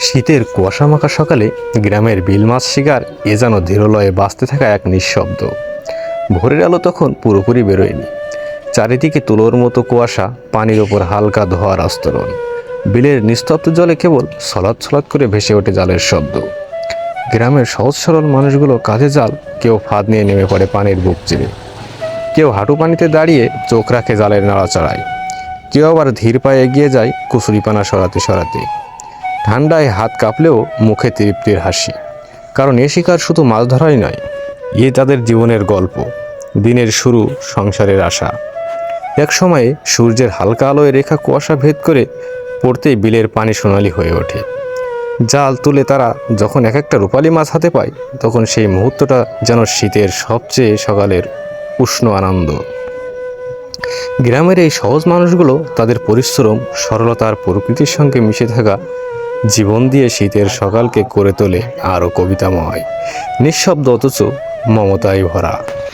শীতের কুয়াশামাখা সকালে গ্রামের বিল মাছ শিকার এ যেন ধীরলয়ে বাঁচতে থাকা এক নিঃশব্দ। ভোরের আলো তখন পুরোপুরি বেরোয়নি। চারিদিকে তুলোর মতো কুয়াশা, পানির ওপর হালকা ধোঁয়ার আস্তরণ। বিলের নিস্তব্ধ জলে কেবল ছলাৎ ছলাৎ করে ভেসে ওঠে জালের শব্দ। গ্রামের সহজ সরল মানুষগুলো কাঁধে জাল, কেউ ফাঁদ নিয়ে নেমে পড়ে পানির বুক চিরে, কেউ হাঁটু পানিতে দাঁড়িয়ে চোখ রাখে জালের নাড়াচাড়ায়, কেউ আবার ধীর পায়ে এগিয়ে যায় কুচুরিপানা সরাতে সরাতে। ঠান্ডায় হাত কাঁপলেও মুখে তৃপ্তির হাসি, কারণ এ শিকার শুধু মাছ ধরাই নয়, এ তাদের জীবনের গল্প, দিনের শুরু, সংসারের আশা। এক সময়ে সূর্যের হালকা আলোয় রেখা কুয়াশা ভেদ করে পড়তেই বিলের পানি সোনালি হয়ে ওঠে। জাল তুলে তারা যখন এক একটা রূপালী মাছ হাতে পায়, তখন সেই মুহূর্তটা যেন শীতের সবচেয়ে সকালের উষ্ণ আনন্দ। গ্রামের এই সহজ মানুষগুলো তাদের পরিশ্রম, সরলতার প্রকৃতির সঙ্গে মিশে থাকা জীবন দিয়ে শীতের সকালকে করে তোলে আরও কবিতাময়, নিঃশব্দ অথচ মমতায় ভরা।